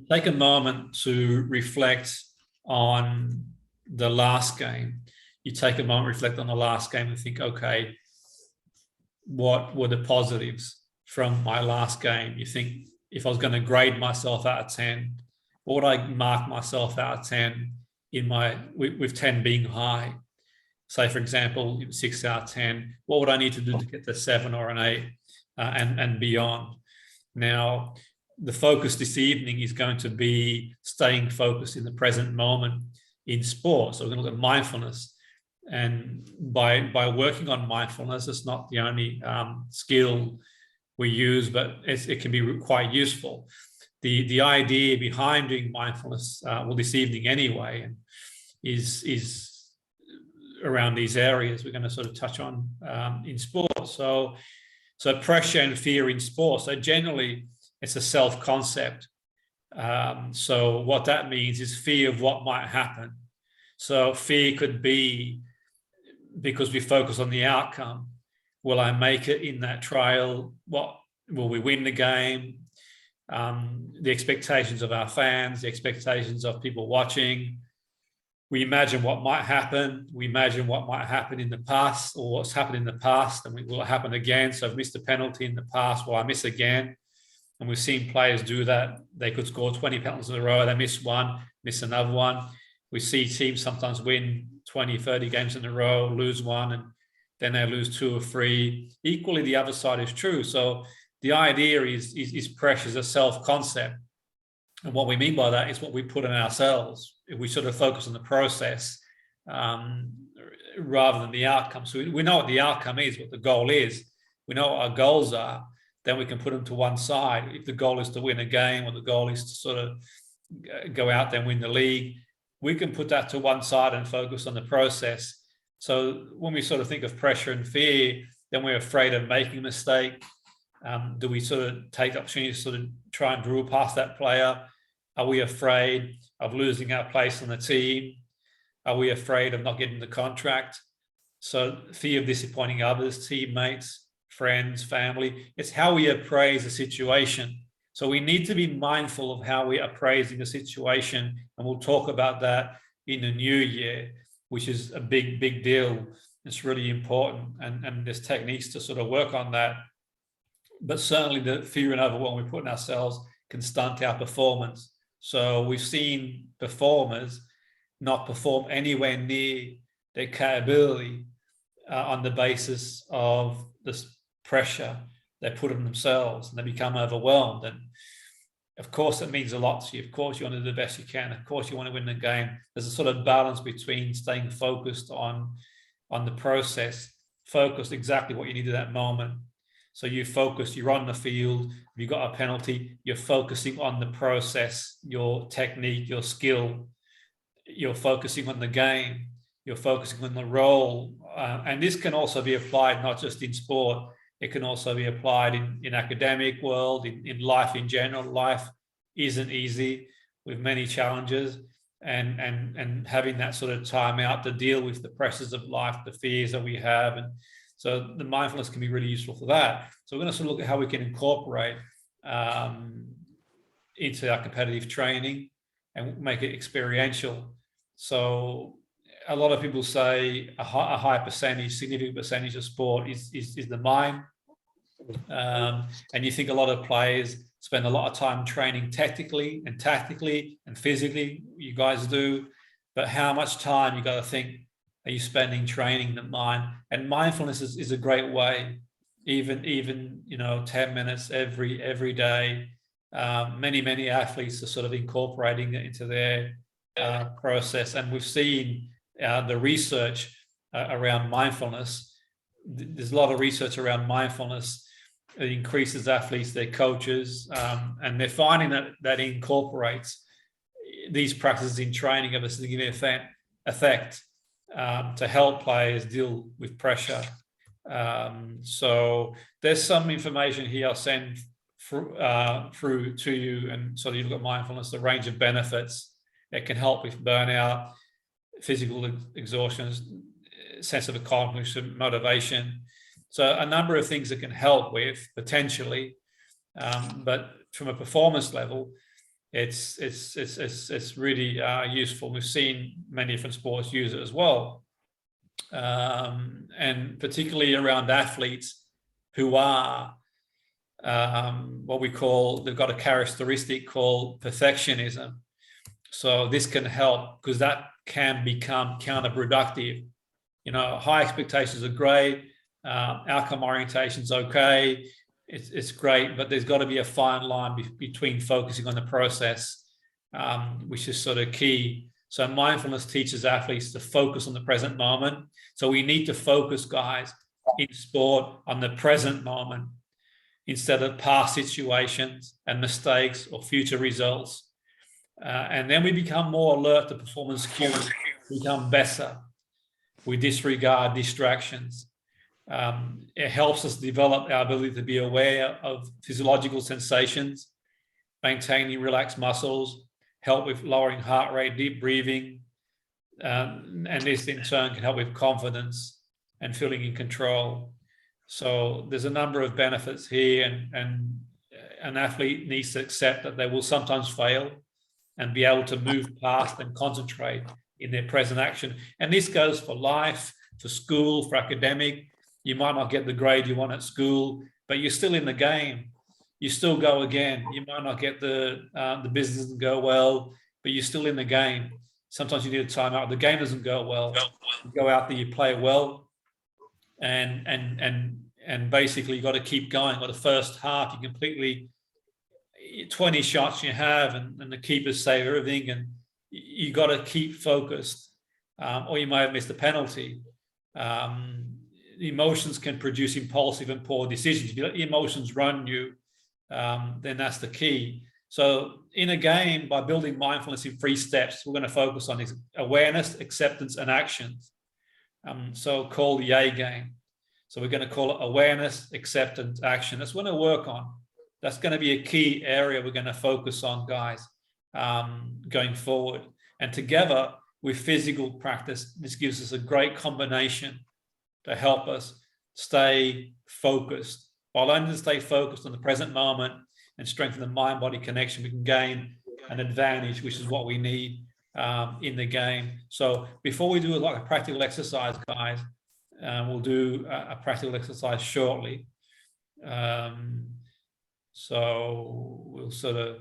Take a moment to reflect on the last game. You take a moment, reflect on the last game and think, okay, what were the positives from my last game? You think, if I was going to grade myself out of 10, what would I mark myself out of 10 with 10 being high? Say, for example, 6 out of 10, what would I need to do to get to 7 or an 8 and beyond? Now, the focus this evening is going to be staying focused in the present moment in sport. So we're going to look at mindfulness. And by working on mindfulness, it's not the only skill we use, but it can be quite useful. The idea behind doing mindfulness, this evening anyway, is around these areas we're going to sort of touch on in sport. So pressure and fear in sport. So generally, it's a self-concept. So what that means is fear of what might happen. So fear could be because we focus on the outcome. Will I make it in that trial? What will we win the game? The expectations of our fans, the expectations of people watching. We imagine what might happen. We imagine what might happen in the past, or what's happened in the past, and will it happen again? So I've missed a penalty in the past. Will I miss again? And we've seen players do that. They could score 20 penalties in a row. They miss one, miss another one. We see teams sometimes win 20, 30 games in a row, lose one, and then they lose 2 or 3. Equally, the other side is true. So the idea is pressure is a self-concept. And what we mean by that is what we put on ourselves. If we sort of focus on the process rather than the outcome. So we know what the outcome is, what the goal is. We know what our goals are. Then we can put them to one side. If the goal is to win a game, or the goal is to sort of go out there and win the league, we can put that to one side and focus on the process. So when we sort of think of pressure and fear, then we're afraid of making a mistake. Do we sort of take the opportunity to sort of try and drill past that player? Are we afraid of losing our place on the team? Are we afraid of not getting the contract? So fear of disappointing others, teammates, friends, family. It's how we appraise a situation. So we need to be mindful of how we are appraising a situation. And we'll talk about that in the new year, which is a big, big deal. It's really important. And there's techniques to sort of work on that. But certainly the fear and overwhelm we put in ourselves can stunt our performance. So we've seen performers not perform anywhere near their capability on the basis of this pressure they put on themselves, and they become overwhelmed. And of course, it means a lot to you. Of course, you want to do the best you can. Of course, you want to win the game. There's a sort of balance between staying focused on the process, focused exactly what you need at that moment. So you focus, you're on the field, you've got a penalty, you're focusing on the process, your technique, your skill, you're focusing on the game, you're focusing on the role. And this can also be applied not just in sport, it can also be applied in academic world, in life in general. Life isn't easy with many challenges, and having that sort of time out to deal with the pressures of life, the fears that we have. And so the mindfulness can be really useful for that. So we're going to sort of look at how we can incorporate into our competitive training and make it experiential. So a lot of people say a high percentage, significant percentage of sport is the mind. And you think a lot of players spend a lot of time training technically and tactically and physically. You guys do. But how much time, you got to think, are you spending training the mind? And mindfulness is a great way, even 10 minutes every day. Many athletes are sort of incorporating it into their process. And we've seen the research around mindfulness. There's a lot of research around mindfulness. It increases athletes, their coaches, and they're finding that incorporates these practices in training of a significant effect to help players deal with pressure. So there's some information here I'll send through to you, and so you look at mindfulness, the range of benefits. It can help with burnout, physical exhaustion, sense of accomplishment, motivation. So a number of things that can help with potentially, but from a performance level, it's really useful. We've seen many different sports use it as well, and particularly around athletes who are what we call, they've got a characteristic called perfectionism. So this can help because that can become counterproductive. You know, high expectations are great, outcome orientation is okay, it's great, but there's got to be a fine line between focusing on the process, which is sort of key. So mindfulness teaches athletes to focus on the present moment. So we need to focus, guys, in sport on the present moment instead of past situations and mistakes or future results. And then we become more alert to performance cues, become better. We disregard distractions. It helps us develop our ability to be aware of physiological sensations, maintaining relaxed muscles, help with lowering heart rate, deep breathing, and this in turn can help with confidence and feeling in control. So there's a number of benefits here, and an athlete needs to accept that they will sometimes fail and be able to move past and concentrate in their present action. And this goes for life, for school, for academic. You might not get the grade you want at school, but you're still in the game. You still go again. You might not get the business doesn't go well, but you're still in the game. Sometimes you need a timeout. The game doesn't go well. You go out there, you play well, and basically you got to keep going. Or the first half, you completely 20 shots you have, and the keepers save everything, and you got to keep focused, or you might have missed a penalty. Emotions can produce impulsive and poor decisions. If you let the emotions run you, then that's the key. So in a game, by building mindfulness in 3 steps, we're going to focus on this: awareness, acceptance, and actions. So called the A game. So we're going to call it awareness, acceptance, action. That's what we're going to work on. That's going to be a key area we're going to focus on, guys, going forward. And together with physical practice, this gives us a great combination to help us stay focused. While learning to stay focused on the present moment and strengthen the mind-body connection, we can gain an advantage, which is what we need in the game. So before we do like a practical exercise, guys, we'll do a practical exercise shortly. So we'll sort of